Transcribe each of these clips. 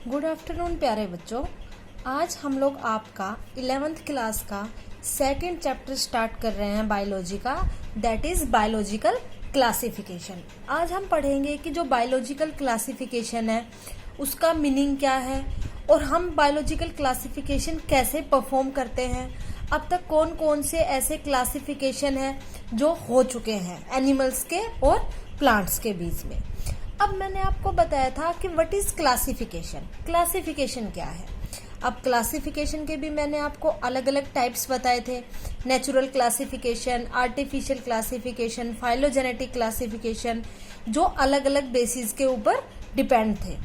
Good afternoon प्यारे बच्चों। आज हम लोग आपका 11th क्लास का सेकंड चैप्टर स्टार्ट कर रहे हैं बायोलॉजी का, दैट इज बायोलॉजिकल क्लासिफिकेशन। आज हम पढ़ेंगे कि जो बायोलॉजिकल क्लासिफिकेशन है उसका मीनिंग क्या है और हम बायोलॉजिकल क्लासिफिकेशन कैसे परफॉर्म करते हैं। अब तक कौन कौन से ऐसे क्लासिफिकेशन है जो हो चुके हैं एनिमल्स के और प्लांट्स के बीच में। अब मैंने आपको बताया था कि व्हाट इज क्लासिफिकेशन, क्लासिफिकेशन क्या है। अब क्लासिफिकेशन के भी मैंने आपको अलग अलग टाइप्स बताए थे, natural classification, artificial classification, phylogenetic classification, जो अलग अलग बेसिस के ऊपर डिपेंड थे।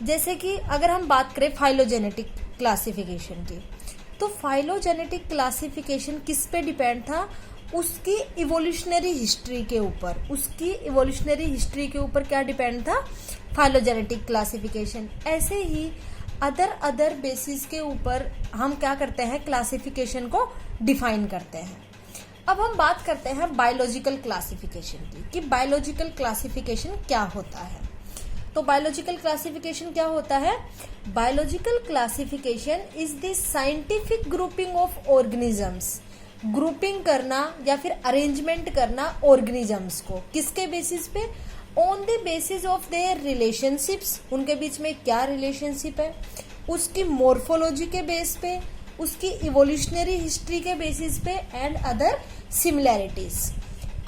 जैसे कि अगर हम बात करें फाइलोजेनेटिक क्लासिफिकेशन की, तो फाइलोजेनेटिक क्लासिफिकेशन किस पे डिपेंड था? उसकी इवोल्यूशनरी हिस्ट्री के ऊपर। उसकी इवोल्यूशनरी हिस्ट्री के ऊपर क्या डिपेंड था? Phylogenetic classification. ऐसे ही अदर बेसिस के ऊपर हम क्या करते हैं, क्लासिफिकेशन को डिफाइन करते हैं। अब हम बात करते हैं बायोलॉजिकल क्लासिफिकेशन की, कि बायोलॉजिकल क्लासिफिकेशन क्या होता है। तो बायोलॉजिकल क्लासिफिकेशन क्या होता है? Biological classification is the scientific grouping of organisms. Grouping करना या फिर अरेंजमेंट करना ऑर्गेनिजम्स को, किसके बेसिस पे? On the basis of their relationships. उनके बीच में क्या रिलेशनशिप है, उसकी मोर्फोलॉजी के बेस पे, उसकी इवोल्यूशनरी हिस्ट्री के बेसिस पे एंड अदर सिमिलैरिटीज।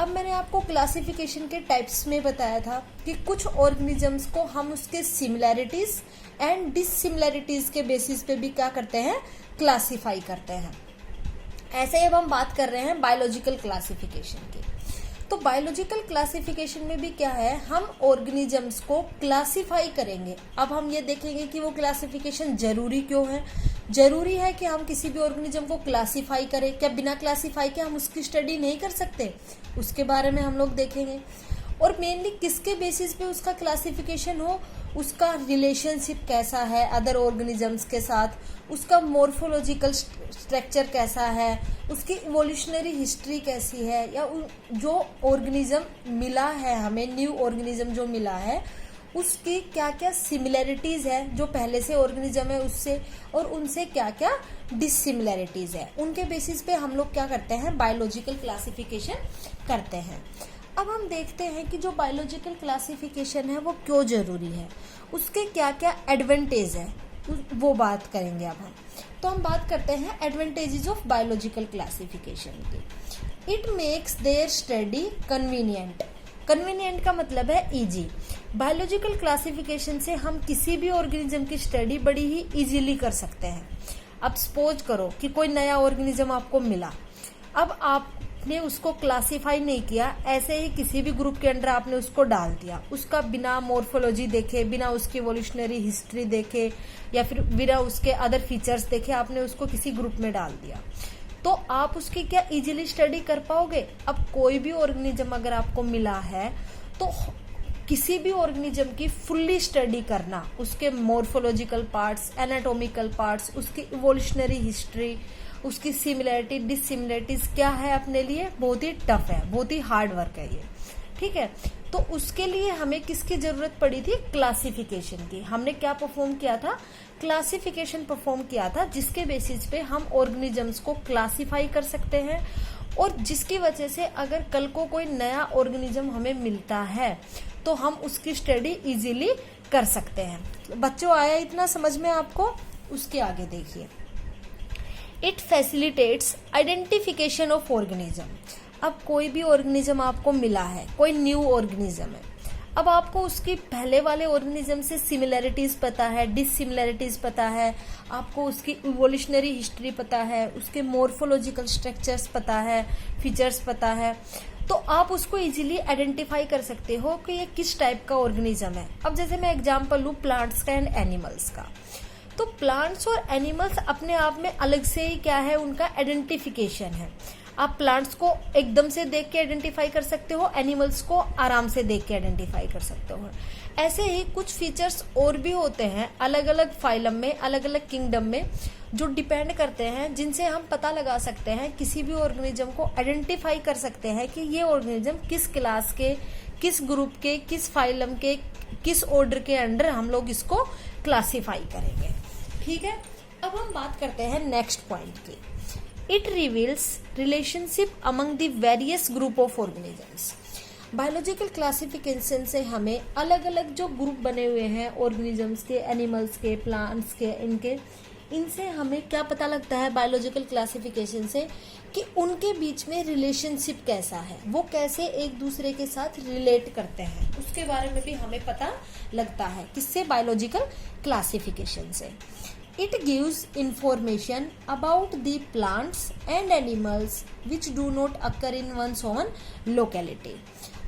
अब मैंने आपको क्लासिफिकेशन के टाइप्स में बताया था कि कुछ ऑर्गेनिजम्स को हम उसके सिमिलैरिटीज एंड डिससिमिलैरिटीज के बेसिस पे भी क्या करते हैं, क्लासिफाई करते हैं। ऐसे ही अब हम बात कर रहे हैं बायोलॉजिकल क्लासिफिकेशन की। तो बायोलॉजिकल क्लासिफिकेशन में भी क्या है, हम ऑर्गेनिजम्स को क्लासिफाई करेंगे। अब हम ये देखेंगे कि वो क्लासिफिकेशन जरूरी क्यों है। जरूरी है कि हम किसी भी ऑर्गेनिज्म को क्लासिफाई करें। क्या बिना क्लासिफाई के हम उसकी स्टडी नहीं कर सकते? उसके बारे में हम लोग देखेंगे। और मेनली किसके बेसिस पे उसका क्लासिफिकेशन हो, उसका रिलेशनशिप कैसा है अदर ऑर्गेनिजम्स के साथ, उसका मोर्फोलॉजिकल स्ट्रक्चर कैसा है, उसकी इवोल्यूशनरी हिस्ट्री कैसी है, या जो ऑर्गेनिज्म मिला है हमें, न्यू ऑर्गेनिज्म जो मिला है, उसकी क्या क्या सिमिलैरिटीज है जो पहले से ऑर्गेनिज्म है उससे, और उनसे क्या क्या डिससिमिलैरिटीज है। उनके बेसिस पे हम लोग क्या करते हैं, बायोलॉजिकल क्लासिफिकेशन करते हैं। अब हम देखते हैं कि जो बायोलॉजिकल क्लासिफिकेशन है वो क्यों जरूरी है, उसके क्या क्या एडवांटेज है, वो बात करेंगे अब हम। तो हम बात करते हैं एडवांटेजेस ऑफ बायोलॉजिकल क्लासिफिकेशन की। It makes there study convenient. Convenient का मतलब है इजी। बायोलॉजिकल क्लासिफिकेशन से हम किसी भी ऑर्गेनिज्म की स्टडी बड़ी ही इजीली कर सकते हैं। अब सपोज करो कि कोई नया ऑर्गेनिज्म आपको मिला, अब आपने उसको क्लासिफाई नहीं किया, ऐसे ही किसी भी ग्रुप के अंडर आपने उसको डाल दिया, उसका बिना मोर्फोलॉजी देखे, बिना उसकी इवोल्यूशनरी हिस्ट्री देखे या फिर बिना उसके अदर फीचर्स देखे आपने उसको किसी ग्रुप में डाल दिया, तो आप उसकी क्या इजीली स्टडी कर पाओगे? अब कोई भी ऑर्गेनिज्म अगर आपको मिला है तो किसी भी ऑर्गेनिज्म की फुल्ली स्टडी करना, उसके मोर्फोलॉजिकल पार्ट्स, एनाटॉमिकल पार्ट्स, उसकी इवोल्यूशनरी हिस्ट्री, उसकी सिमिलैरिटी डिससिमिलैरिटीज क्या है, अपने लिए बहुत ही टफ है, बहुत ही हार्ड वर्क है ये। ठीक है, तो उसके लिए हमें किसकी जरूरत पड़ी थी? क्लासिफिकेशन की। हमने क्या परफॉर्म किया था? क्लासिफिकेशन परफॉर्म किया था, जिसके बेसिस पे हम ऑर्गेनिजम्स को क्लासिफाई कर सकते हैं, और जिसकी वजह से अगर कल को कोई नया ऑर्गेनिज्म हमें मिलता है तो हम उसकी स्टडी इजीली कर सकते हैं। बच्चों, आया इतना समझ में आपको? उसके आगे देखिए, it facilitates identification of organism. अब कोई भी ऑर्गेनिज्म आपको मिला है, कोई न्यू ऑर्गेनिज्म है, अब आपको उसकी पहले वाले ऑर्गेनिज्म से सिमिलैरिटीज पता है, डिससिमिलैरिटीज पता है, आपको उसकी इवोल्यूशनरी हिस्ट्री पता है, उसके मोर्फोलॉजिकल स्ट्रक्चर्स पता है, फीचर्स पता है, तो आप उसको इजीली आइडेंटिफाई कर सकते हो कि ये किस टाइप का ऑर्गेनिज्म है। अब जैसे मैं एग्जांपल लूं प्लांट्स का एंड एनिमल्स का, तो प्लांट्स और एनिमल्स अपने आप में अलग से ही क्या है, उनका आइडेंटिफिकेशन है। आप प्लांट्स को एकदम से देख के आइडेंटिफाई कर सकते हो, एनिमल्स को आराम से देख के आइडेंटिफाई कर सकते हो। ऐसे ही कुछ फीचर्स और भी होते हैं अलग अलग फाइलम में, अलग अलग किंगडम में, जो डिपेंड करते हैं, जिनसे हम पता लगा सकते हैं, किसी भी ऑर्गेनिज्म को आइडेंटिफाई कर सकते हैं कि ये ऑर्गेनिज्म किस क्लास के, किस ग्रुप के, किस फाइलम के, किस ऑर्डर के अंडर हम लोग इसको क्लासिफाई करेंगे। ठीक है, अब हम बात करते हैं नेक्स्ट पॉइंट की। It reveals relationship among the various group of organisms. Biological classification से हमें अलग अलग जो ग्रुप बने हुए हैं ऑर्गेनिजम्स के, एनिमल्स के, प्लांट्स के, इनसे हमें क्या पता लगता है बायोलॉजिकल क्लासिफिकेशन से कि उनके बीच में रिलेशनशिप कैसा है, वो कैसे एक दूसरे के साथ रिलेट करते हैं, उसके बारे में भी हमें पता लगता है। किससे? बायोलॉजिकल क्लासिफिकेशन से। It gives information about the plants and animals which do not occur in one's own locality.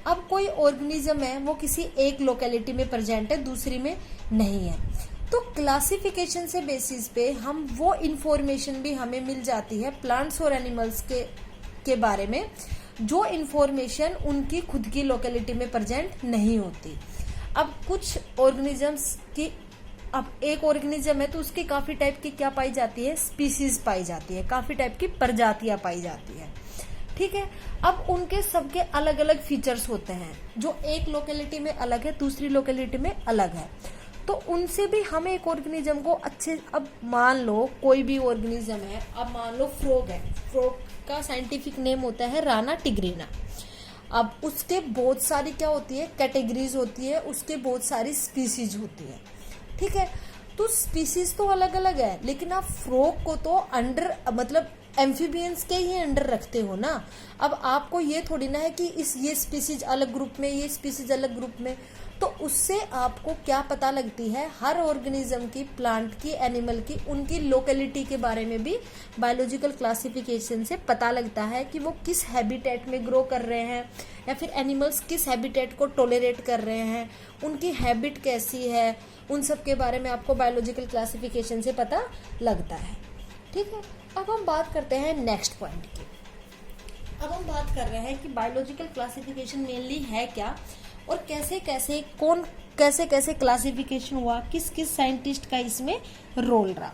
अब कोई ऑर्गेनिज्म है वो किसी एक लोकेलिटी में प्रेजेंट है, दूसरी में नहीं है, तो क्लासिफिकेशन से बेसिस पे हम वो इंफॉर्मेशन भी हमें मिल जाती है प्लांट्स और एनिमल्स के बारे में, जो इंफॉर्मेशन उनकी खुद की लोकेलिटी में प्रेजेंट नहीं होती। अब कुछ ऑर्गेनिजम्स की, अब एक ऑर्गेनिज्म है तो उसकी काफी टाइप की क्या पाई जाती है? स्पीसीज पाई जाती है, काफी टाइप की प्रजातियां पाई जाती है। ठीक है, अब उनके सबके अलग अलग फीचर्स होते हैं, जो एक लोकेलिटी में अलग है, दूसरी लोकेलिटी में अलग है, तो उनसे भी हम एक ऑर्गेनिज्म को अच्छे, अब मान लो कोई भी ऑर्गेनिज्म है, अब मान लो फ्रॉग है, फ्रॉग का साइंटिफिक नेम होता है राना टिग्रिना। अब उसके बहुत सारी क्या होती है? कैटेगरीज होती है, उसके बहुत सारी स्पीसीज होती है। ठीक है, तो स्पीसीज तो अलग अलग है, लेकिन आप फ्रॉग को तो अंडर, मतलब एम्फीबियंस के ही अंडर रखते हो ना। अब आपको ये थोड़ी ना है कि ये स्पीसीज अलग ग्रुप में, ये स्पीसीज अलग ग्रुप में, तो उससे आपको क्या पता लगती है? हर ऑर्गेनिज्म की, प्लांट की, एनिमल की, उनकी लोकेलिटी के बारे में भी बायोलॉजिकल क्लासिफिकेशन से पता लगता है कि वो किस हैबिटेट में ग्रो कर रहे हैं, या फिर एनिमल्स किस हैबिटेट को टॉलरेट कर रहे हैं, उनकी हैबिट कैसी है, उन सब के बारे में आपको बायोलॉजिकल क्लासिफिकेशन से पता लगता है। ठीक है, अब हम बात करते हैं नेक्स्ट पॉइंट की। अब हम बात कर रहे हैं कि बायोलॉजिकल क्लासिफिकेशन मेनली है क्या, और कैसे कैसे क्लासिफिकेशन हुआ, किस किस साइंटिस्ट का इसमें रोल रहा।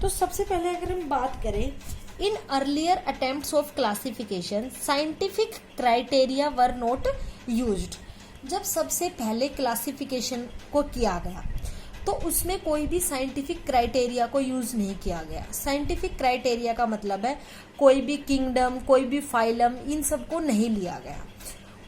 तो सबसे पहले अगर हम बात करें, in earlier attempts of classification scientific criteria were not used. जब सबसे पहले क्लासिफिकेशन को किया गया तो उसमें कोई भी साइंटिफिक क्राइटेरिया को यूज नहीं किया गया। साइंटिफिक क्राइटेरिया का मतलब है कोई भी किंगडम, कोई भी फाइलम, इन सब को नहीं लिया गया।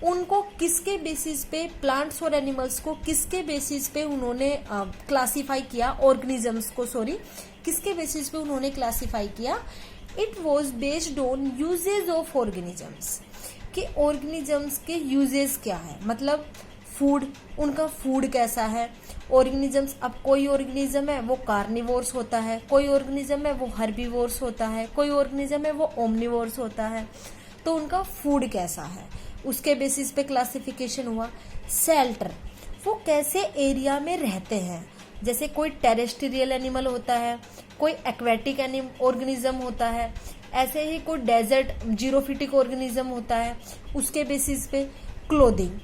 उनको किसके बेसिस पे, प्लांट्स और एनिमल्स को किसके बेसिस पे उन्होंने क्लासिफाई किया, ऑर्गेनिजम्स को, सॉरी, किसके बेसिस पे उन्होंने क्लासिफाई किया? It was based on usage of organisms, कि ऑर्गेनिजम्स के यूजेस क्या है, मतलब फूड, उनका फूड कैसा है। ऑर्गेनिजम्स, अब कोई ऑर्गेनिज्म है वो कार्निवोर्स होता है, कोई ऑर्गेनिज्म है वो हर्बीवोर्स होता है, कोई ऑर्गेनिज्म है वो ओमनिवोर्स होता है, तो उनका फूड कैसा है, उसके बेसिस पे क्लासिफिकेशन हुआ। शेल्टर, वो कैसे एरिया में रहते हैं, जैसे कोई टेरेस्ट्रियल एनिमल होता है, कोई एक्वेटिक ऑर्गेनिज्म होता है, ऐसे ही कोई डेजर्ट जीरोफिटिक ऑर्गेनिज्म होता है, उसके बेसिस पे। क्लोथिंग,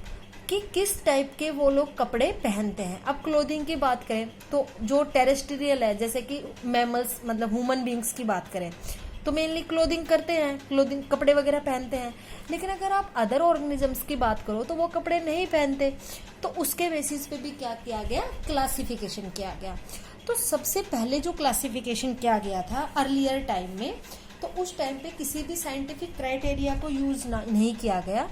कि किस टाइप के वो लोग कपड़े पहनते हैं। अब क्लोथिंग की बात करें तो जो टेरेस्ट्रियल है, जैसे कि मैमल्स, मतलब ह्यूमन बींग्स की बात करें तो मेनली क्लोथिंग करते हैं, क्लोथिंग कपड़े वगैरह पहनते हैं। लेकिन अगर आप अदर ऑर्गेनिजम्स की बात करो तो वो कपड़े नहीं पहनते, तो उसके बेसिस पे भी क्या किया गया? क्लासिफिकेशन किया गया। तो सबसे पहले जो क्लासिफिकेशन किया गया था अर्लियर टाइम में, तो उस टाइम पे किसी भी साइंटिफिक क्राइटेरिया को यूज नहीं किया गया।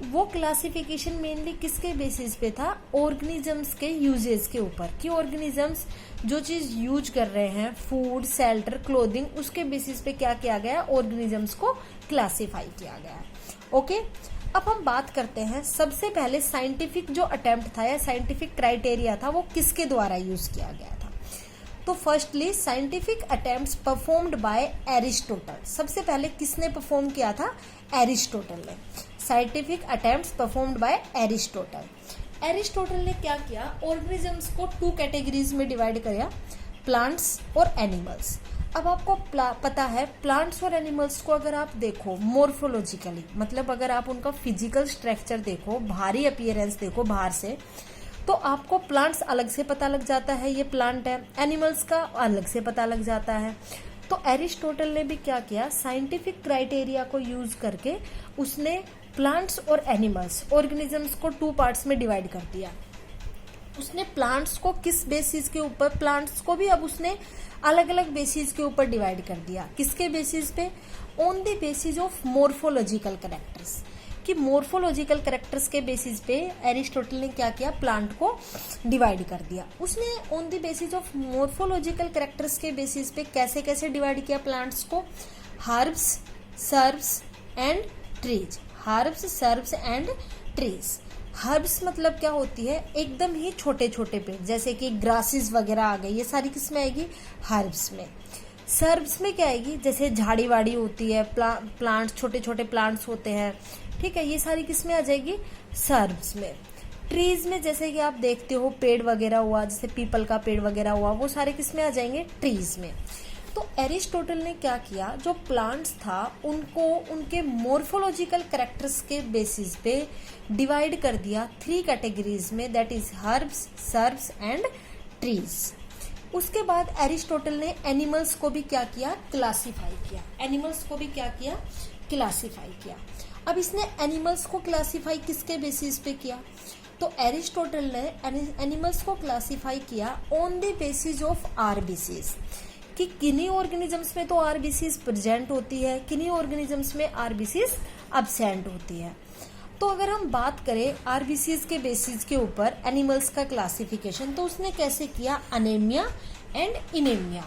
वो क्लासिफिकेशन मेनली किसके बेसिस पे था? ऑर्गेनिजम्स के यूजेस के ऊपर, कि ऑर्गेनिजम्स जो चीज यूज कर रहे हैं, फूड, शेल्टर, क्लोथिंग, उसके बेसिस पे क्या किया गया? ऑर्गेनिजम्स को क्लासिफाई किया गया। ओके, अब हम बात करते हैं सबसे पहले साइंटिफिक जो अटेम्प्ट था या साइंटिफिक क्राइटेरिया था वो किसके द्वारा यूज किया गया था। तो firstly scientific attempts performed by Aristotle. सबसे पहले किसने परफॉर्म किया था? एरिस्टोटल ने। Scientific attempts performed by Aristotle. Aristotle ने क्या किया? ऑर्गेनिजम्स को 2 कैटेगरीज में डिवाइड किया, प्लांट्स और एनिमल्स। अब आपको पता है प्लांट्स और एनिमल्स को अगर आप देखो मोर्फोलॉजिकली, मतलब अगर आप उनका फिजिकल स्ट्रक्चर देखो, बाहरी अपीयरेंस देखो बाहर से, तो आपको प्लांट्स अलग से पता लग जाता है ये प्लांट है, एनिमल्स का अलग से पता लग जाता है। तो एरिस्टोटल ने भी क्या किया? साइंटिफिक क्राइटेरिया को यूज करके उसने प्लांट्स और एनिमल्स, ऑर्गेनिजम्स को 2 पार्ट्स में डिवाइड कर दिया। उसने प्लांट्स को किस बेसिस के ऊपर, प्लांट्स को भी अब उसने अलग अलग बेसिस के ऊपर डिवाइड कर दिया। किसके बेसिस पे? On the basis of morphological characters, कि मोर्फोलॉजिकल कैरेक्टर्स के बेसिस पे एरिस्टोटल ने क्या किया, प्लांट को डिवाइड कर दिया। उसने on the basis of morphological characters के बेसिस पे कैसे कैसे डिवाइड किया प्लांट्स को? Herbs, shrubs and trees. Herbs, shrubs and trees. Herbs मतलब क्या होती है, एकदम ही छोटे छोटे पेड़, जैसे कि ग्रासेस वगैरह आ गई, ये सारी किस में आएगी? हर्ब्स में। सर्ब्स में क्या आएगी? जैसे झाड़ी वाड़ी होती है, प्लांट्स, छोटे छोटे प्लांट्स होते हैं, ठीक है, ये सारी किस में आ जाएगी? सर्ब्स में। ट्रीज में जैसे कि आप देखते हो पेड़ वगैरह हुआ, जैसे पीपल का पेड़ वगैरह हुआ, वो सारे किस में आ जाएंगे? ट्रीज में। तो एरिस्टोटल ने क्या किया, जो प्लांट्स था उनको उनके मोर्फोलॉजिकल कैरेक्टर्स के बेसिस पे डिवाइड कर दिया 3 कैटेगरीज में, that is herbs, shrubs and trees. उसके बाद एरिस्टोटल ने एनिमल्स को भी क्या किया? क्लासिफाई किया। एनिमल्स को भी क्या किया? क्लासिफाई किया। अब इसने एनिमल्स को क्लासिफाई किसके बेसिस पे किया? तो एरिस्टोटल ने एनिमल्स को क्लासिफाई किया on the basis of RBCs, कि किन्हीं ऑर्गेनिजम्स में तो आरबीसीज प्रेजेंट होती है, किन्हीं ऑर्गेनिजम्स में आरबीसीज अब्सेंट होती है। तो अगर हम बात करें आरबीसीज के बेसिस के ऊपर एनिमल्स का क्लासिफिकेशन, तो उसने कैसे किया? Anaemia and enaemia.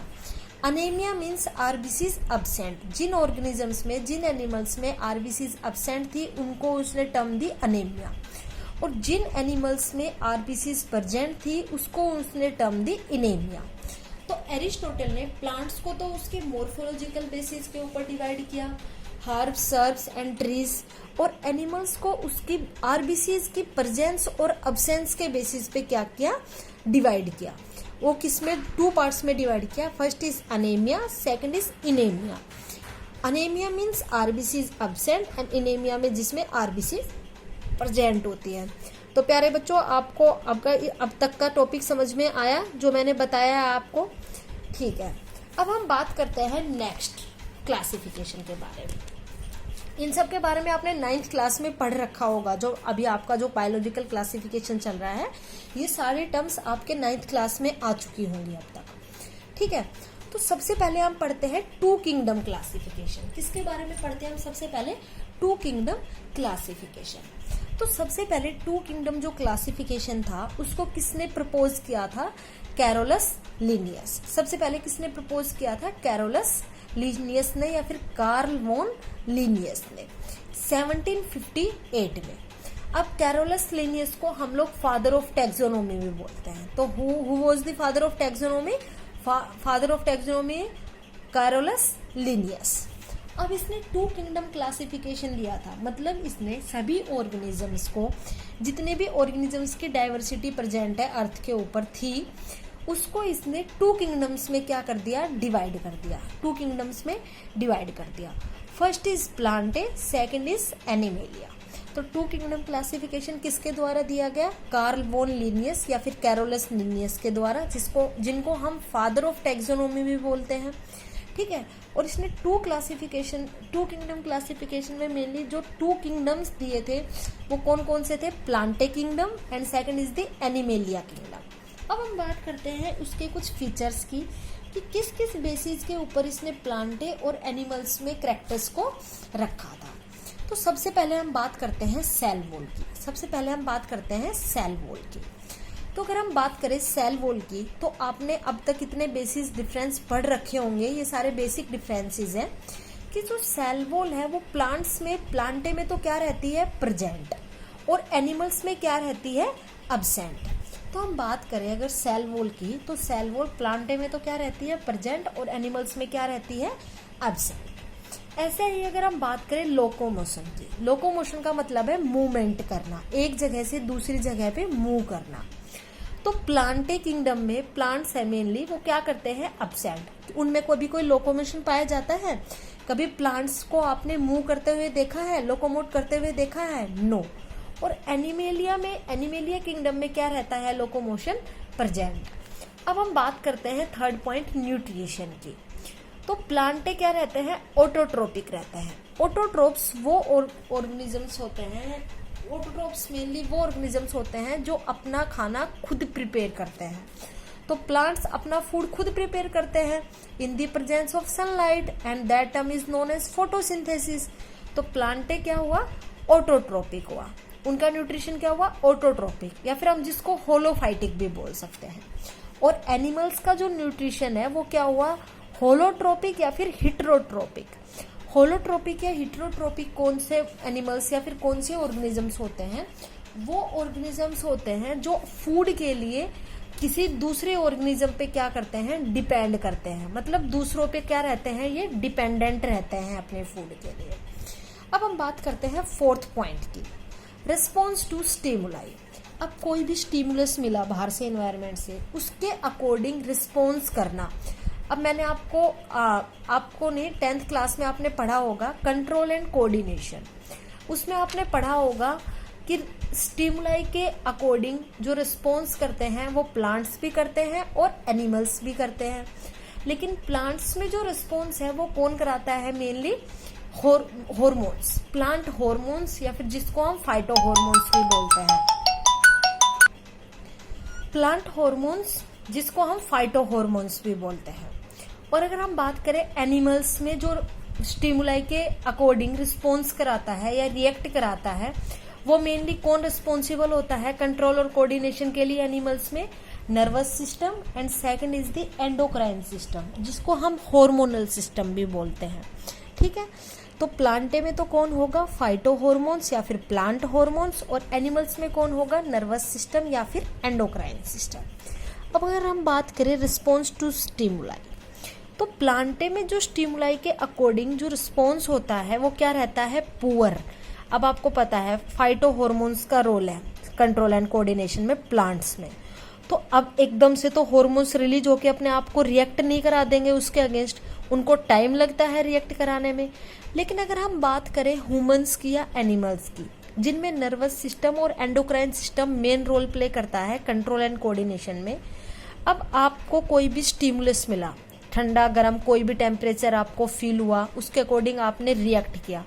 Anaemia means RBCs absent. जिन ऑर्गेनिजम्स में, जिन एनिमल्स में आरबीसीज अब्सेंट थी उनको उसने टर्म दी अनेमिया, और जिन एनिमल्स में आरबीसीज प्रेजेंट थी उसको उसने टर्म दी इनेमिया। तो एरिस्टोटल ने प्लांट्स को तो उसके मोर्फोलॉजिकल बेसिस के ऊपर डिवाइड किया, हर्ब्स, सर्ब्स एंड ट्रीज, और एनिमल्स को उसकी आरबीसीज की प्रेजेंस और अब्सेंस के बेसिस पे क्या किया? डिवाइड किया। वो किसमें? 2 पार्ट्स में डिवाइड किया। First is anaemia, second is enaemia. Anaemia means RBCs absent and enaemia में जिसमें आरबीसीज प्रेजेंट होती है। तो प्यारे बच्चों, आपको आपका अब तक का टॉपिक समझ में आया जो मैंने बताया है आपको? ठीक है, अब हम बात करते हैं नेक्स्ट क्लासिफिकेशन के बारे में। इन सब के बारे में आपने 9th क्लास में पढ़ रखा होगा। जो अभी आपका जो बायोलॉजिकल क्लासिफिकेशन चल रहा है, ये सारे टर्म्स आपके 9th क्लास में आ चुकी होंगी अब तक, ठीक है। तो सबसे पहले हम पढ़ते हैं 2 किंगडम क्लासिफिकेशन। किसके बारे में पढ़ते हैं हम? सबसे पहले 2 किंगडम क्लासिफिकेशन। तो सबसे पहले 2 किंगडम जो क्लासिफिकेशन था उसको किसने प्रपोज किया था? Carolus Linnaeus. सबसे पहले किसने प्रपोज किया था? कैरोलस लिनियस ने, या फिर कार्ल वॉन लिनियस ने 1758 में। अब कैरोलस लिनियस को हम लोग फादर ऑफ टैक्सोनॉमी भी बोलते हैं। तो who was the father of taxonomy? Father of taxonomy Carolus Linnaeus. अब इसने 2 किंगडम क्लासिफिकेशन दिया था, मतलब इसने सभी ऑर्गेनिजम्स को, जितने भी ऑर्गेनिजम्स की डाइवर्सिटी प्रेजेंट है अर्थ के ऊपर थी, उसको इसने 2 किंगडम्स में क्या कर दिया? डिवाइड कर दिया। 2 किंगडम्स में डिवाइड कर दिया। First is Plantae, second is animalia. तो 2 किंगडम क्लासिफिकेशन किसके द्वारा दिया गया? कार्ल वॉन लिनियस या फिर कैरोलस लिनियस के द्वारा, जिनको हम फादर ऑफ टैक्सोनॉमी भी बोलते हैं, ठीक है। और इसने 2 किंगडम क्लासिफिकेशन में मेनली जो 2 किंगडम्स दिए थे वो कौन कौन से थे? Plantae kingdom and second is the animalia kingdom. अब हम बात करते हैं उसके कुछ फीचर्स की, कि किस किस बेसिस के ऊपर इसने प्लांटे और एनिमल्स में कैरेक्टर्स को रखा था। तो सबसे पहले हम बात करते हैं सेल वॉल की। तो अगर हम बात करें सेल वॉल की, तो आपने अब तक इतने बेसिस डिफरेंस पढ़ रखे होंगे। ये सारे बेसिक डिफरेंसेस हैं कि जो सेल वॉल है वो प्लांटे में तो क्या रहती है? प्रेजेंट, और एनिमल्स में क्या रहती है? अब्सेंट। तो हम बात करें अगर सेल वॉल की, तो सेल वॉल प्लांटे में तो क्या रहती है? प्रेजेंट, और एनिमल्स में क्या रहती है? अब्सेंट। ऐसे ही अगर हम बात करें लोकोमोशन की, लोकोमोशन का मतलब है मूवमेंट करना, एक जगह से दूसरी जगह पे मूव करना। तो प्लांटे किंगडम में प्लांट्स है मेनली, वो क्या करते हैं? अब्सेंट। उनमें कभी कोई लोकोमोशन पाया जाता है? कभी प्लांट्स को आपने मूव करते हुए देखा है, लोकोमोट करते हुए देखा है? नो। और एनिमेलिया किंगडम में क्या रहता है? Locomotion present. अब हम बात करते हैं 3rd पॉइंट न्यूट्रिशन की। तो प्लांटे क्या रहते हैं? ऑटोट्रोपिक रहते हैं। ऑटोट्रोप्स वो ऑर्गेनिजम्स होते हैं ऑटोट्रॉफ्स मेनली वो ऑर्गेनिजम्स होते हैं जो अपना खाना खुद प्रिपेयर करते हैं। तो प्लांट्स अपना फूड खुद प्रिपेयर करते हैं in the presence of sunlight and that term is known as photosynthesis. तो प्लांटे क्या हुआ, ऑटोट्रोपिक हुआ, उनका न्यूट्रिशन क्या हुआ, ऑटोट्रोपिक, या फिर हम जिसको होलोफाइटिक भी बोल सकते हैं। और एनिमल्स का जो न्यूट्रिशन है वो क्या हुआ, होलोट्रोपिक या फिर हिटरोट्रोपिक। होलोट्रोपिक या हिटरोट्रोपिक कौन से एनिमल्स या फिर कौन से ऑर्गेनिजम्स होते हैं, वो ऑर्गेनिजम्स होते हैं जो फूड के लिए किसी दूसरे ऑर्गेनिज्म पे क्या करते हैं, डिपेंड करते हैं, मतलब दूसरों पे क्या रहते हैं, ये डिपेंडेंट रहते हैं अपने फूड के लिए। अब हम बात करते हैं फोर्थ पॉइंट की, रिस्पॉन्स टू स्टिमुलाई। अब कोई भी स्टिमुलस मिला बाहर से, एनवायरनमेंट से, उसके अकॉर्डिंग रिस्पॉन्स करना। अब मैंने आपको नहीं 10th क्लास में आपने पढ़ा होगा कंट्रोल एंड कोऑर्डिनेशन, उसमें आपने पढ़ा होगा कि स्टिमुलाई के अकॉर्डिंग जो रिस्पॉन्स करते हैं वो प्लांट्स भी करते हैं और एनिमल्स भी करते हैं। लेकिन प्लांट्स में जो रिस्पॉन्स है वो कौन कराता है, मेनली हॉर्मोन्स, प्लांट हॉर्मोन्स, या फिर जिसको हम फाइटो हॉर्मोन्स भी बोलते हैं, प्लांट हॉर्मोन्स जिसको हम फाइटो हॉर्मोन्स भी बोलते हैं। और अगर हम बात करें एनिमल्स में जो स्टिमुलाई के अकॉर्डिंग रिस्पॉन्स कराता है या रिएक्ट कराता है, वो मेनली कौन रिस्पॉन्सिबल होता है कंट्रोल और कोऑर्डिनेशन के लिए एनिमल्स में, nervous system, and second is the endocrine system, जिसको हम हार्मोनल सिस्टम भी बोलते हैं। ठीक है, तो प्लांटे में तो कौन होगा, फाइटो हॉर्मोन्स या फिर प्लांट हॉर्मोन्स, और एनिमल्स में कौन होगा, नर्वस सिस्टम या फिर एंडोक्राइन सिस्टम। अब अगर हम बात करें रिस्पॉन्स टू स्टिमुलाई, तो प्लांटे में जो स्टिमुलाई के अकॉर्डिंग जो रिस्पॉन्स होता है वो क्या रहता है, पुअर। अब आपको पता है फाइटो हॉर्मोन्स का रोल है कंट्रोल एंड कोऑर्डिनेशन में प्लांट्स में। तो अब एकदम से तो हॉर्मोन्स रिलीज होकर अपने आप को रिएक्ट नहीं करा देंगे उसके अगेंस्ट, उनको टाइम लगता है रिएक्ट कराने में। लेकिन अगर हम बात करें ह्यूमंस की या एनिमल्स की, जिनमें नर्वस सिस्टम और endocrine system main role play करता है कंट्रोल एंड कोऑर्डिनेशन में। अब आपको कोई भी स्टिमुलस मिला, ठंडा गर्म कोई भी टेम्परेचर आपको फील हुआ, उसके अकॉर्डिंग आपने रिएक्ट किया,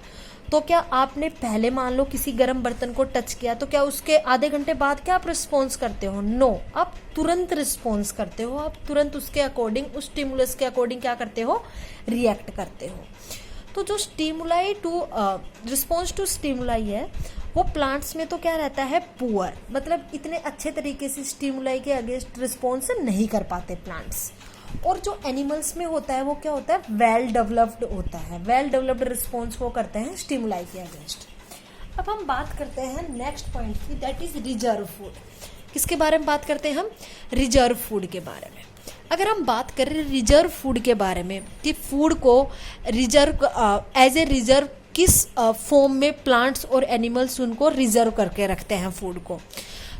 तो क्या आपने पहले मान लो किसी गर्म बर्तन को टच किया, तो क्या उसके आधे घंटे बाद क्या आप रिस्पॉन्स करते हो, नो, आप तुरंत रिस्पॉन्स करते हो, आप तुरंत उसके अकॉर्डिंग, उस स्टिमुलस के अकॉर्डिंग क्या करते हो, रिएक्ट करते हो। तो जो stimuli to response to stimuli है वो प्लांट्स में तो क्या रहता है, पुअर, मतलब इतने अच्छे तरीके से स्टिमुलाई के अगेंस्ट रिस्पॉन्स नहीं कर पाते प्लांट्स। और जो एनिमल्स में होता है वो क्या होता है, वेल डेवलप्ड होता है, वेल डेवलप्ड रिस्पॉन्स वो करते हैं स्टिमुलाई के अगेंस्ट। अब हम बात करते हैं नेक्स्ट पॉइंट की, दैट इज रिजर्व फूड। किसके बारे में बात करते हैं हम, रिजर्व फूड के बारे में। अगर हम बात करें रिजर्व फूड के बारे में कि फूड को रिजर्व एज ए रिजर्व किस फॉर्म में प्लांट्स और एनिमल्स उनको रिजर्व करके रखते हैं फूड को,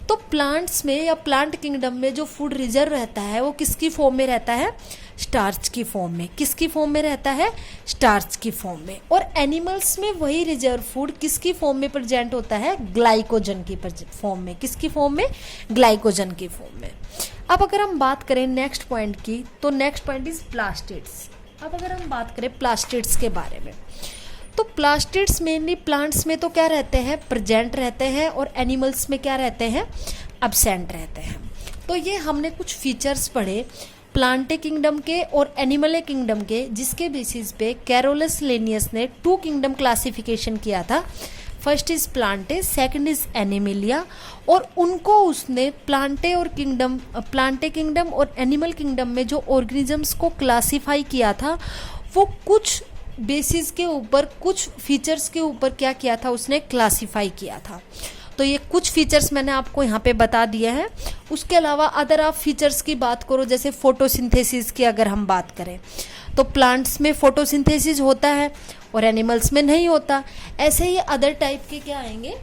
तो प्लांट्स में या प्लांट किंगडम में जो फूड रिजर्व रहता है वो किसकी फॉर्म में रहता है, स्टार्च की फॉर्म में। किसकी फॉर्म में रहता है, स्टार्च की फॉर्म में। और एनिमल्स में वही रिजर्व फूड किसकी फॉर्म में प्रेजेंट होता है, ग्लाइकोजन की फॉर्म में। किसकी फॉर्म में, ग्लाइकोजन की फॉर्म में। अब अगर हम बात करें नेक्स्ट पॉइंट की, तो नेक्स्ट पॉइंट इज प्लास्टिड्स। अब अगर हम बात करें प्लास्टिड्स के बारे में, तो प्लास्टिड्स मेनली प्लांट्स में तो क्या रहते हैं, प्रेजेंट रहते हैं, और एनिमल्स में क्या रहते हैं, अब्सेंट रहते हैं। तो ये हमने कुछ फीचर्स पढ़े प्लांटे किंगडम के और एनिमल किंगडम के, जिसके बेसिस पे कैरोलस लिनियस ने 2 किंगडम क्लासिफिकेशन किया था। First is Plantae, second is Animalia, और उनको उसने प्लांटे किंगडम और एनिमल किंगडम में जो ऑर्गेनिजम्स को क्लासीफाई किया था वो कुछ बेसिस के ऊपर, कुछ फीचर्स के ऊपर क्या किया था, उसने क्लासीफाई किया था। तो ये कुछ फीचर्स मैंने आपको यहाँ पे बता दिए हैं। उसके अलावा अदर आप फीचर्स की बात करो, जैसे फोटोसिंथेसिस की अगर हम बात करें, तो प्लांट्स में फोटोसिंथेसिस होता है और एनिमल्स में नहीं होता। ऐसे ही अदर टाइप के क्या आएंगे,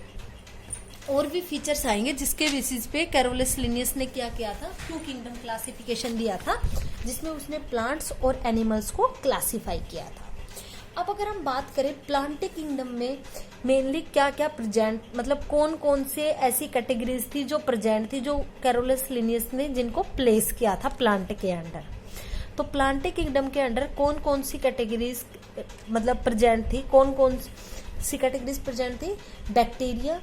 और भी फीचर्स आएंगे, जिसके बेसिस पे कैरोलस लिनियस ने क्या किया था, 2 किंगडम क्लासिफिकेशन दिया था, जिसमें उसने प्लांट्स और एनिमल्स को क्लासीफाई किया था। अब अगर हम बात करें प्लांटे किंगडम में मेनली क्या क्या प्रेजेंट, मतलब कौन कौन से ऐसी कैटेगरीज थी जो प्रेजेंट थी, जो कैरोलस लिनियस ने जिनको प्लेस किया था प्लांटे के अंडर। तो प्लांटे किंगडम के अंडर कौन कौन सी कैटेगरीज मतलब प्रेजेंट थी, कौन कौन सी कैटेगरीज प्रेजेंट थी, bacteria,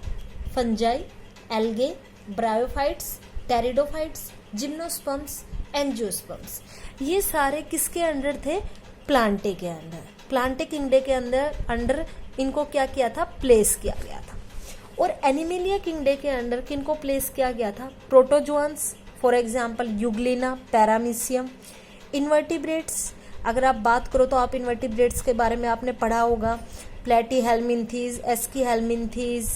fungi, algae, bryophytes, pteridophytes, gymnosperms, angiosperms. ये सारे किसके अंडर थे? प्लांटे के अंदर। प्लांटे किंगडम के अंडर इनको क्या किया था? प्लेस किया गया था। और एनिमेलिया किंगडम के अंडर किनको प्लेस किया गया था? Protozoans, for example Euglena, Paramecium. Invertebrates, अगर आप बात करो तो आप इन्वर्टिब्रेट्स के बारे में आपने पढ़ा होगा, Platyhelminthes, Aschelminthes,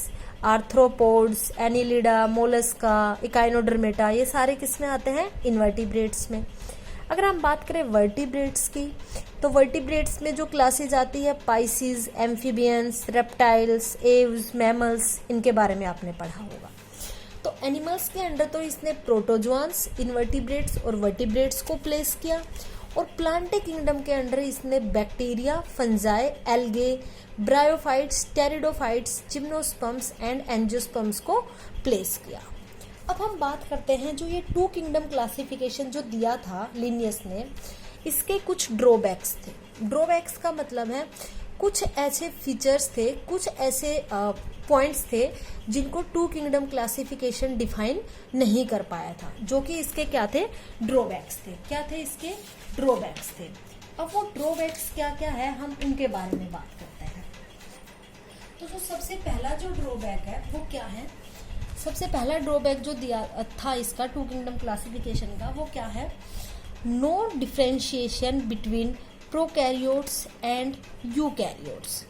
arthropods, Annelida, Mollusca, Echinodermata, ये सारे किस में आते हैं? इन्वर्टिब्रेट्स में। अगर हम बात करें वर्टिब्रेट्स की, तो वर्टिब्रेट्स में जो क्लासेज आती है Pisces, amphibians, reptiles, Aves, mammals, इनके बारे में आपने पढ़ा होगा। तो एनिमल्स के अंडर तो इसने प्रोटोजोआंस, इन्वर्टिब्रेट्स और वर्टिब्रेट्स को प्लेस किया, और प्लांटे किंगडम के अंडर इसने bacteria, fungi, algae, bryophytes, pteridophytes, gymnosperms and angiosperms को प्लेस किया। अब हम बात करते हैं जो ये 2 किंगडम क्लासिफिकेशन जो दिया था लिनियस ने, इसके कुछ ड्रॉबैक्स थे। ड्रॉबैक्स का मतलब है कुछ ऐसे फीचर्स थे, कुछ ऐसे पॉइंट्स थे जिनको 2 किंगडम क्लासिफिकेशन डिफाइन नहीं कर पाया था, जो कि इसके क्या थे? ड्रॉबैक्स थे। क्या थे इसके? ड्रॉबैक्स थे। अब वो ड्रॉबैक्स क्या क्या है, हम उनके बारे में बात करते हैं। तो जो सबसे पहला जो ड्रॉबैक है वो क्या है? सबसे पहला ड्रॉबैक जो दिया था इसका 2 किंगडम क्लासिफिकेशन का, वो क्या है? No differentiation between prokaryotes and eukaryotes.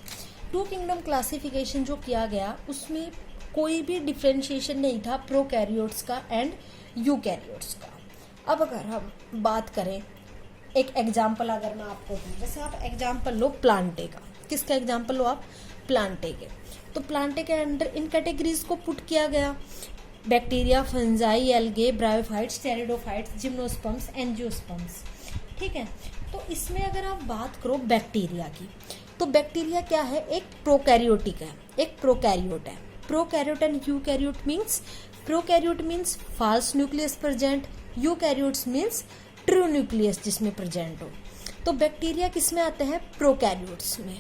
2 kingdom classification जो किया गया उसमें कोई भी डिफरेंशिएशन नहीं था प्रोकैरियोट्स का एंड यूकैरियोट्स का। अब अगर हम बात करें, एक एग्जाम्पल अगर मैं आपको दूं, जैसे आप एग्जाम्पल लो प्लांटे का। किसका एग्जाम्पल लो आप? प्लांटे के। तो प्लांटे के अंडर इन कैटेगरीज को पुट किया गया, bacteria, fungi, algae, bryophytes, pteridophytes, gymnosperms, angiosperms. ठीक है। तो इसमें अगर आप बात करो बैक्टीरिया की, तो बैक्टीरिया क्या है? एक प्रोकैरियोटिक है, एक प्रोकैरियोट है। Prokaryote and eukaryote means, prokaryote means false nucleus present, eukaryotes means true nucleus जिसमें प्रेजेंट हो। तो बैक्टीरिया किस में आते हैं? प्रोकैरियोट्स में।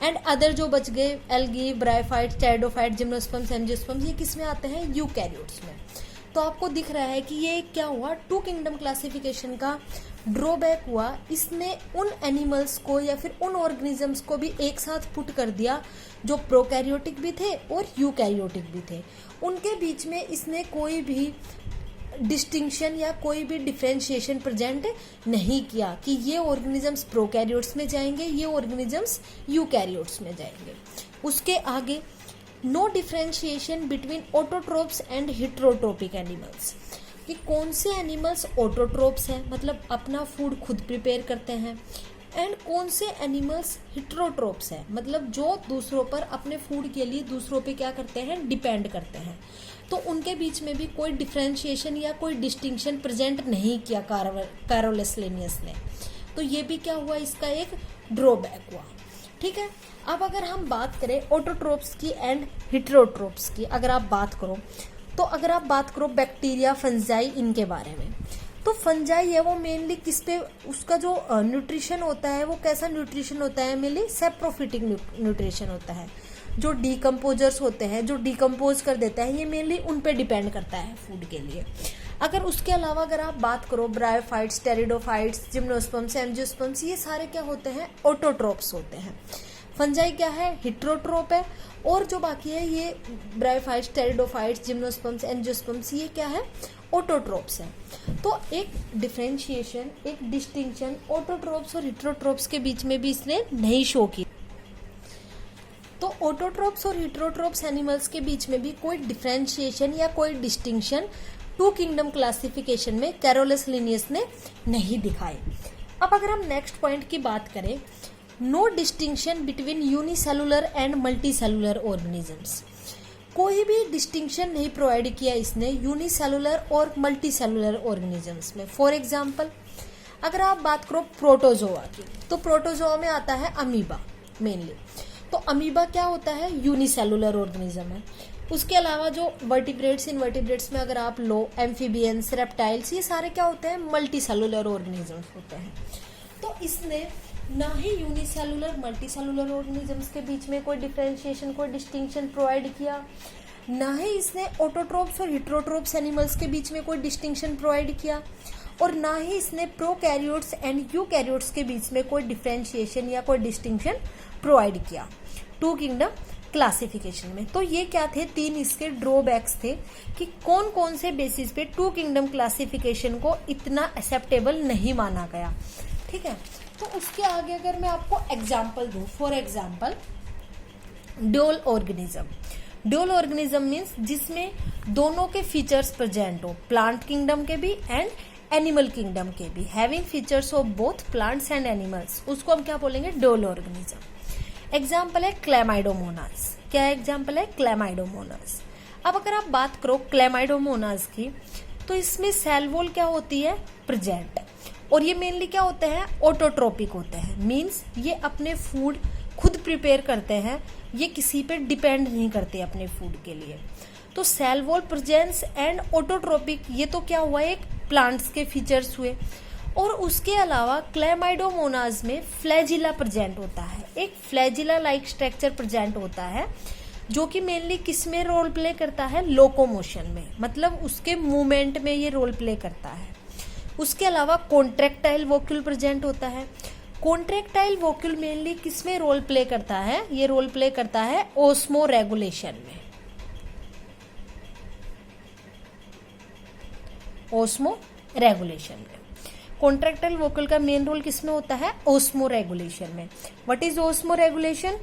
एंड अदर जो बच गए, algae, bryophyte, pteridophyte, gymnosperms, angiosperms, ये किस में आते हैं? यूकैरियोट्स में। तो आपको दिख रहा है कि ये क्या हुआ? 2 किंगडम क्लासिफिकेशन का ड्रॉबैक हुआ। इसने उन एनिमल्स को या फिर उन ऑर्गेनिजम्स को भी एक साथ पुट कर दिया जो प्रोकैरियोटिक भी थे और यूकैरियोटिक भी थे। उनके बीच में इसने कोई भी डिस्टिंक्शन या कोई भी डिफरेंशिएशन प्रेजेंट नहीं किया कि ये ऑर्गेनिजम्स प्रोकैरियोट्स में जाएंगे, ये ऑर्गेनिजम्स यूकैरियोट्स में जाएंगे। उसके आगे no differentiation between autotrophs and heterotrophic animals, कि कौन से एनिमल्स ऑटोट्रोप्स हैं, मतलब अपना फूड खुद प्रिपेयर करते हैं, एंड कौन से एनिमल्स हिट्रोट्रोप्स हैं, मतलब जो दूसरों पर अपने फूड के लिए दूसरों पे क्या करते हैं? डिपेंड करते हैं। तो उनके बीच में भी कोई डिफरेंशिएशन या कोई डिस्टिंक्शन प्रेजेंट नहीं किया कैरोलस लिनियस ने। तो ये भी क्या हुआ? इसका एक ड्रॉबैक हुआ। ठीक है। अब अगर हम बात करें ऑटोट्रोप्स की एंड हिट्रोट्रोप्स की, अगर आप बात करो, तो अगर आप बात करो बैक्टीरिया, फंजाई, इनके बारे में, तो फंजाई है वो मेनली किस पे, उसका जो न्यूट्रिशन होता है वो कैसा न्यूट्रिशन होता है? मेनली सेप्रोफिटिक न्यूट्रिशन होता है। जो डीकम्पोजर्स होते हैं, जो डीकम्पोज कर देता है, ये मेनली उन पे डिपेंड करता है फूड के लिए। अगर उसके अलावा अगर आप बात करो ब्रायोफाइट्स, टेरिडोफाइट्स, जिम्नोस्पर्म्स, एंजियोस्पर्म्स, ये सारे क्या होते हैं? ऑटोट्रोप्स होते हैं। फंजाई क्या है? हिट्रोट्रोप है। और जो बाकी है ये ब्रायोफाइट्स, टेरिडोफाइट्स, जिम्नोस्पर्म्स, एंजियोस्पर्म्स, ये क्या है? ऑटोट्रोप्स है। तो एक डिफरेंशिएशन, एक डिस्टिंक्शन ऑटोट्रोप्स और हिट्रोट्रोप्स के बीच में भी इसने नहीं शो की। तो ऑटोट्रोप्स और हिट्रोट्रोप्स एनिमल्स के बीच में भी कोई डिफरेंशिएशन या कोई डिस्टिंक्शन 2 किंगडम क्लासिफिकेशन में कैरोलस लिनियस ने नहीं दिखाई। अब अगर हम नेक्स्ट पॉइंट की बात करें, no distinction between unicellular and multicellular organisms, कोई भी डिस्टिंक्शन नहीं प्रोवाइड किया इसने यूनिसेलुलर और मल्टीसेलुलर ऑर्गेनिजम्स में। फॉर एग्जाम्पल अगर आप बात करो प्रोटोजोआ की, तो प्रोटोजोआ में आता है अमीबा मेनली। तो अमीबा क्या होता है? यूनिसेलुलर ऑर्गेनिज्म है। उसके अलावा जो वर्टिब्रेट्स, इनवर्टिब्रेट्स में अगर आप लो, एम्फीबियंस, रेप्टाइल्स, ये सारे क्या होते हैं? मल्टीसेलुलर ऑर्गेनिजम्स होते हैं। तो इसने ना ही यूनिसेलुलर मल्टीसेलुलर ऑर्गेनिजम्स के बीच में कोई डिफरेंशिएशन, कोई डिस्टिंक्शन प्रोवाइड किया, ना ही इसने ऑटोट्रोप्स और हेटेरोट्रोप्स एनिमल्स के बीच में कोई डिस्टिंक्शन प्रोवाइड किया, और ना ही इसने प्रोकैरियोट्स एंड यूकैरियोट्स के बीच में कोई डिफरेंशिएशन या कोई डिस्टिंक्शन प्रोवाइड किया टू किंगडम क्लासिफिकेशन में। तो ये क्या थे, 3 इसके ड्रॉबैक्स थे कि कौन कौन से बेसिस पे टू किंगडम क्लासिफिकेशन को इतना एक्सेप्टेबल नहीं माना गया। ठीक है, तो उसके आगे अगर मैं आपको एग्जाम्पल दूं, for example dual organism. Dual organism means जिसमें दोनों के फीचर्स प्रेजेंट हो, प्लांट किंगडम के भी एंड एनिमल किंगडम के भी, having features of both plants and animals, उसको हम क्या बोलेंगे, ड्यूल ऑर्गेनिज्म। एग्जाम्पल है क्लेमाइडोमोनास। क्या एग्जाम्पल है, क्लेमाइडोमोनास। अब अगर आप बात करो क्लेमाइडोमोनास की, तो इसमें सेल वॉल क्या होती है, प्रेजेंट, और ये मेनली क्या होते हैं, ऑटोट्रोपिक होते हैं। मीन्स ये अपने फूड खुद प्रिपेयर करते हैं, ये किसी पे डिपेंड नहीं करते अपने फूड के लिए। तो cell wall presence and autotrophic, ये तो क्या हुआ, एक प्लांट्स के फीचर्स हुए। और उसके अलावा क्लेमाइडोमोनास में फ्लैजिला प्रेजेंट होता है, एक फ्लैजिला लाइक स्ट्रक्चर प्रेजेंट होता है, जो कि मेनली किस में रोल प्ले करता है, लोकोमोशन में, मतलब उसके मूवमेंट में ये रोल प्ले करता है। उसके अलावा कॉन्ट्रैक्टाइल वोक्यूल प्रेजेंट होता है। कॉन्ट्रैक्टाइल वोक्यूल मेनली किस में रोल प्ले करता है, ये रोल प्ले करता है ओस्मो रेगुलेशन में, ओस्मो रेगुलेशन में। कॉन्ट्रैक्टाइल वोकल का मेन रोल किसमें होता है, ओस्मो रेगुलेशन में। What is osmoregulation,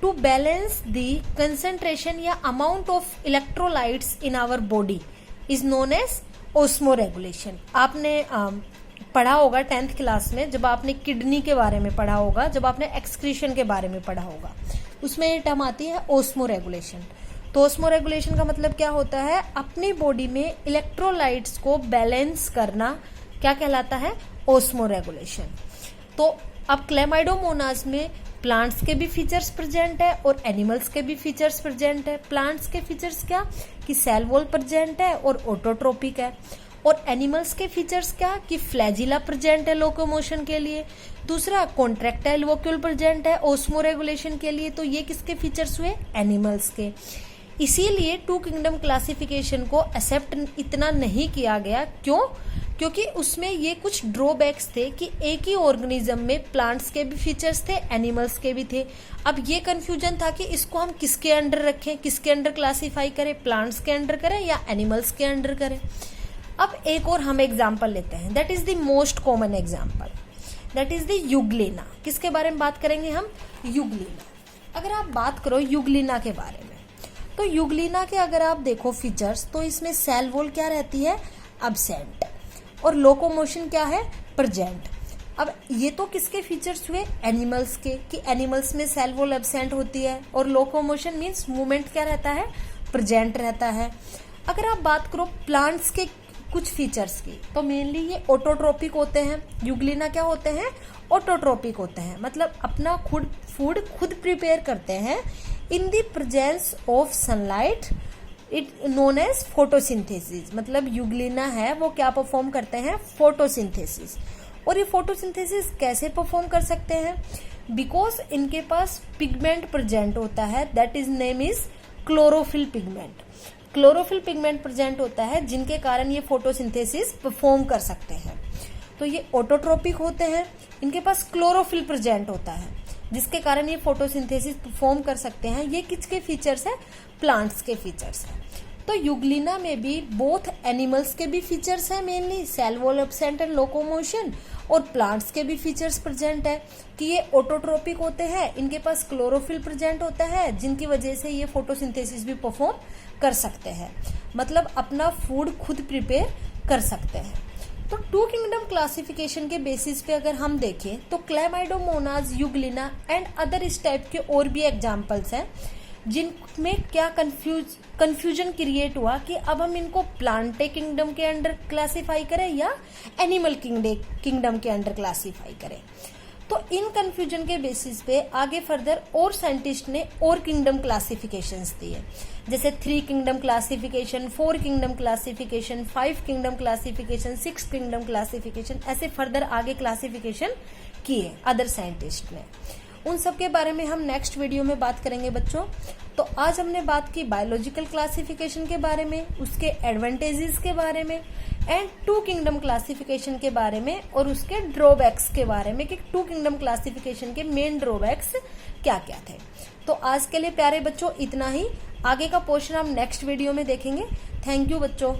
to balance the concentration या amount of electrolytes in our body is known as osmoregulation. आपने पढ़ा होगा 10th क्लास में, जब आपने किडनी के बारे में पढ़ा होगा, जब आपने एक्सक्रीशन के बारे में पढ़ा होगा, उसमें ये टर्म आती है ओस्मो रेगुलेशन। तो ओस्मो रेगुलेशन का मतलब क्या होता है, अपनी बॉडी में इलेक्ट्रोलाइट्स को बैलेंस करना, क्या कहलाता है, ओस्मो रेगुलेशन। तो अब क्लेमाइडोमोनास में प्लांट्स के भी फीचर्स प्रेजेंट है और एनिमल्स के भी फीचर्स प्रेजेंट है। प्लांट्स के फीचर्स क्या, कि सेल वॉल प्रेजेंट है और ऑटोट्रोपिक है, और एनिमल्स के फीचर्स क्या, कि फ्लैजिला प्रेजेंट है लोकोमोशन के लिए, दूसरा कॉन्ट्रैक्टाइल वोक्यूल प्रेजेंट है ओस्मो रेगुलेशन के लिए। तो ये किसके फीचर्स हुए, एनिमल्स के। इसीलिए टू किंगडम क्लासिफिकेशन को एक्सेप्ट इतना नहीं किया गया, क्यों, क्योंकि उसमें ये कुछ ड्रॉबैक्स थे कि एक ही ऑर्गेनिज्म में प्लांट्स के भी फीचर्स थे, एनिमल्स के भी थे। अब ये कंफ्यूजन था कि इसको हम किसके अंडर रखें, किसके अंडर क्लासिफाई करें, प्लांट्स के अंडर करें या एनिमल्स के अंडर करें। अब एक और हम एग्जाम्पल लेते हैं, that is the most common example, that is the Euglena. किसके बारे में बात करेंगे हम, यूग्लिना। अगर आप बात करो यूग्लिना के बारे में, तो यूग्लिना के अगर आप देखो फीचर्स, तो इसमें सेल वॉल क्या रहती है, अब्सेंट, और लोकोमोशन क्या है, प्रेजेंट। अब ये तो किसके फीचर्स हुए, एनिमल्स के, कि एनिमल्स में सेल वॉल एब्सेंट होती है और लोकोमोशन मीन्स मूवमेंट क्या रहता है, प्रेजेंट रहता है। अगर आप बात करो प्लांट्स के कुछ फीचर्स की, तो मेनली ये ऑटोट्रोपिक होते हैं। यूग्लिना क्या होते हैं, ऑटोट्रोपिक होते हैं, मतलब अपना फूड खुद प्रिपेयर करते हैं in the presence of sunlight, it known as photosynthesis. मतलब यूग्लिना है वो क्या परफॉर्म करते हैं, फोटोसिंथेसिस। और ये फोटोसिंथेसिस कैसे परफॉर्म कर सकते हैं, बिकॉज इनके पास पिगमेंट प्रेजेंट होता है, that is name is chlorophyll pigment. Chlorophyll pigment present होता है, जिनके कारण ये फोटोसिंथेसिस परफॉर्म कर सकते हैं। तो ये ऑटोट्रोपिक होते हैं, इनके पास क्लोरोफिल प्रेजेंट होता है, जिसके कारण ये फोटोसिंथेसिस परफॉर्म कर सकते हैं। ये किसके फीचर्स है, प्लांट्स के फीचर्स है। तो यूग्लिना में भी बोथ एनिमल्स के भी फीचर्स है, mainly cell wall absent and locomotion, और प्लांट्स के भी फीचर्स प्रेजेंट है कि ये ऑटोट्रोपिक होते हैं, इनके पास क्लोरोफिल प्रेजेंट होता है, जिनकी वजह से ये फोटोसिंथेसिस भी परफॉर्म कर सकते हैं, मतलब अपना फूड खुद प्रिपेयर कर सकते हैं। तो टू किंगडम क्लासिफिकेशन के बेसिस पे अगर हम देखें, तो क्लेमाइडोमोनास, यूग्लिना एंड अदर इस टाइप के और भी एग्जाम्पल्स हैं, जिनमें क्या कंफ्यूजन क्रिएट हुआ कि अब हम इनको प्लांटे किंगडम के अंडर क्लासिफाई करें या एनिमल किंगडम के अंडर क्लासिफाई करें। तो इन कंफ्यूजन के बेसिस पे आगे फर्दर और साइंटिस्ट ने और किंगडम क्लासिफिकेशंस दिए, जैसे 3 kingdom classification, 4 kingdom classification, 5 kingdom classification, 6 kingdom classification, ऐसे फर्दर आगे क्लासिफिकेशन किए अदर साइंटिस्ट ने। उन सब के बारे में हम नेक्स्ट वीडियो में बात करेंगे बच्चों। तो आज हमने बात की बायोलॉजिकल क्लासिफिकेशन के बारे में, उसके एडवांटेजेस के बारे में एंड टू किंगडम क्लासिफिकेशन के बारे में और उसके ड्रॉबैक्स के बारे में कि टू किंगडम क्लासिफिकेशन के मेन ड्रॉबैक्स क्या क्या थे। तो आज के लिए प्यारे बच्चों इतना ही। आगे का पोर्शन हम नेक्स्ट वीडियो में देखेंगे। थैंक यू बच्चों।